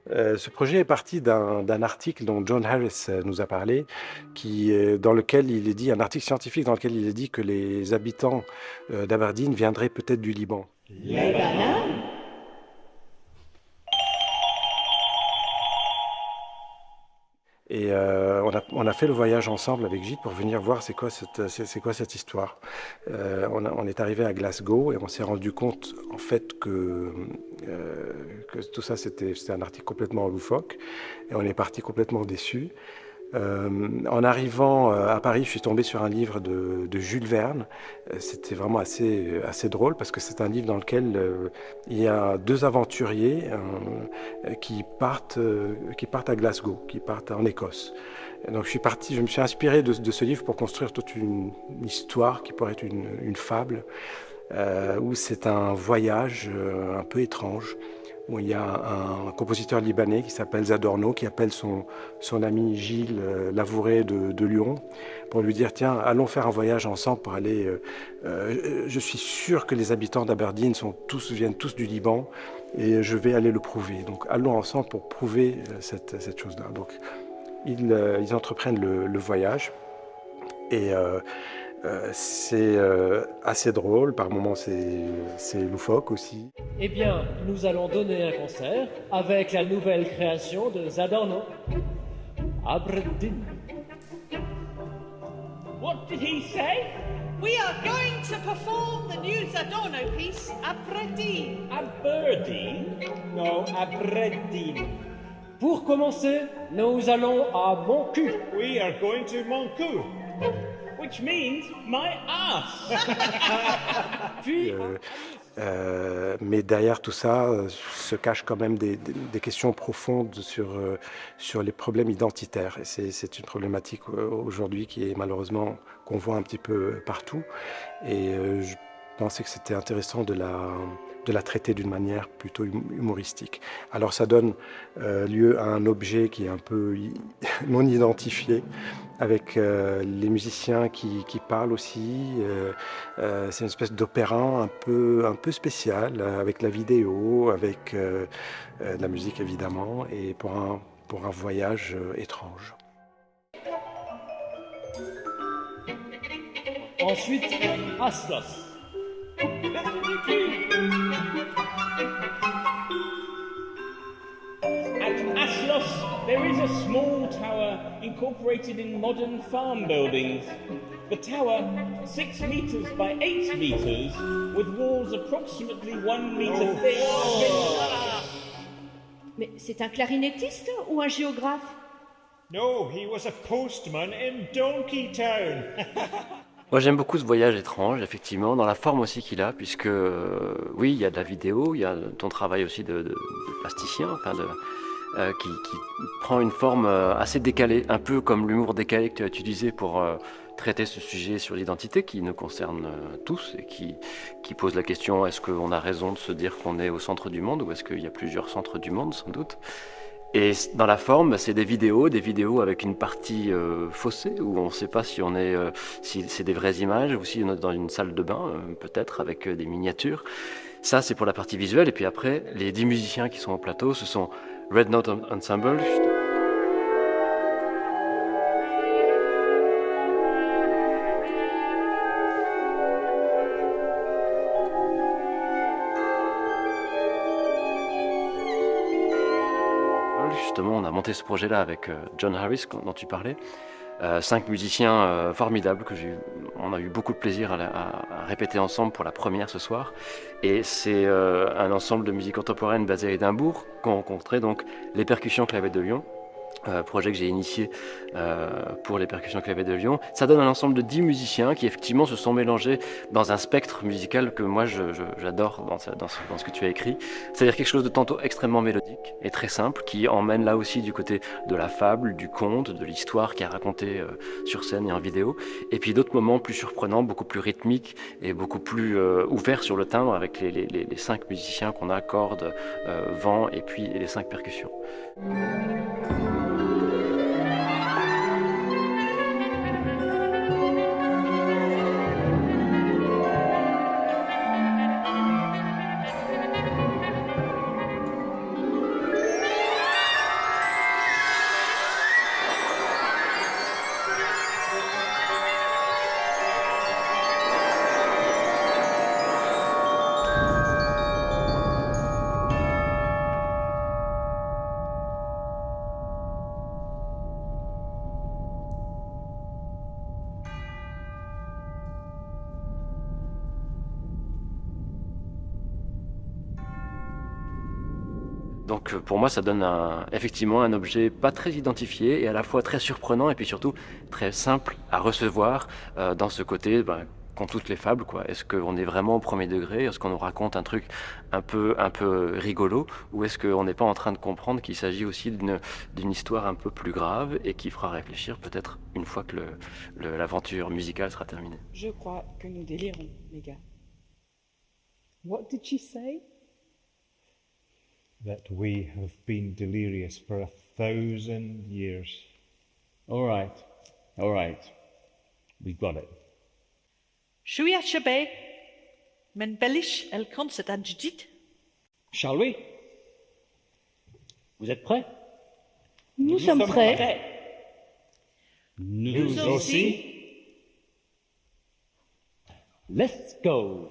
Ce projet est parti d'un article dont John Harris nous a parlé, dans lequel il est dit, un article scientifique dans lequel il est dit que les habitants d'Aberdeen viendraient peut-être du Liban. Les bananes? Et on a fait le voyage ensemble avec Gilles pour venir voir c'est quoi cette histoire. On est arrivé à Glasgow et on s'est rendu compte en fait que tout ça c'était un article complètement loufoque et on est parti complètement déçus. En arrivant à Paris, je suis tombé sur un livre de Jules Verne. C'était vraiment assez drôle parce que c'est un livre dans lequel il y a deux aventuriers qui partent à Glasgow, qui partent en Écosse. Et donc je me suis inspiré de ce livre pour construire toute une histoire qui pourrait être une fable, où c'est un voyage un peu étrange où il y a un compositeur libanais qui s'appelle Zadorno, qui appelle son ami Gilles Lavouret de Lyon pour lui dire tiens, allons faire un voyage ensemble pour aller. Je suis sûr que les habitants d'Aberdeen viennent tous du Liban et je vais aller le prouver. Donc allons ensemble pour prouver cette chose-là. Donc ils entreprennent le voyage et c'est assez drôle, par moments c'est loufoque aussi. Eh bien, nous allons donner un concert avec la nouvelle création de Zadorno, Aberdeen. What did he say? We are going to perform the new Zadorno piece, Aberdeen. Aberdeen? No, Aberdeen. Pour commencer, nous allons à Mon Cul. We are going to Moncu, which means my ass. Puis, Mais derrière tout ça se cachent quand même des questions profondes sur les problèmes identitaires. Et c'est une problématique aujourd'hui qui est malheureusement qu'on voit un petit peu partout. Et je pensais que c'était intéressant de la traiter d'une manière plutôt humoristique. Alors ça donne lieu à un objet qui est un peu non identifié, avec les musiciens qui parlent aussi. C'est une espèce d'opéra un peu spécial, avec la vidéo, avec de la musique évidemment, et pour un voyage étrange. ensuite, Aslos. At Aslos, there is a small tower incorporated in modern farm buildings. The tower, 6 meters by 8 meters, with walls approximately 1 meter thick. Mais c'est un clarinettiste ou un géographe? No, he was a postman in Donkey Town. Moi j'aime beaucoup ce voyage étrange, effectivement, dans la forme aussi qu'il a, puisque oui, il y a de la vidéo, il y a ton travail aussi de plasticien, enfin qui prend une forme assez décalée, un peu comme l'humour décalé que tu as utilisé pour traiter ce sujet sur l'identité qui nous concerne tous et qui pose la question est-ce qu'on a raison de se dire qu'on est au centre du monde ou est-ce qu'il y a plusieurs centres du monde sans doute. Et dans la forme, c'est des vidéos avec une partie faussée où on ne sait pas si si c'est des vraies images ou si on est dans une salle de bain, peut-être avec des miniatures. Ça, c'est pour la partie visuelle. Et puis après, les 10 musiciens qui sont au plateau, ce sont Red Note Ensemble. Justement, on a monté ce projet-là avec John Harris, dont tu parlais. 5 musiciens formidables on a eu beaucoup de plaisir à répéter ensemble pour la première ce soir. Et c'est un ensemble de musique contemporaine basé à Édimbourg qu'on rencontrait donc les percussions Clavet de Lyon. Projet que j'ai initié pour les percussions Clavet de Lyon. Ça donne un ensemble de 10 musiciens qui effectivement se sont mélangés dans un spectre musical que moi j'adore dans ce que tu as écrit. C'est-à-dire quelque chose de tantôt extrêmement mélodique et très simple qui emmène là aussi du côté de la fable, du conte, de l'histoire qui est racontée sur scène et en vidéo. Et puis d'autres moments plus surprenants, beaucoup plus rythmiques et beaucoup plus ouverts sur le timbre avec les 5 musiciens qu'on a, cordes, vent et puis les 5 percussions. Donc pour moi, ça donne effectivement un objet pas très identifié et à la fois très surprenant et puis surtout très simple à recevoir dans ce côté qu'ont toutes les fables, quoi. Est-ce qu'on est vraiment au premier degré? Est-ce qu'on nous raconte un truc un peu rigolo? Ou est-ce qu'on n'est pas en train de comprendre qu'il s'agit aussi d'une histoire un peu plus grave et qui fera réfléchir peut-être une fois que l'aventure musicale sera terminée? Je crois que nous délirons, les gars. What did she say? That we have been delirious for 1,000 years. All right. We've got it. Shui Ashabe, men bellish el concert and judit. Shall we? Vous êtes prêts? Nous sommes prêts. Nous aussi. Let's go!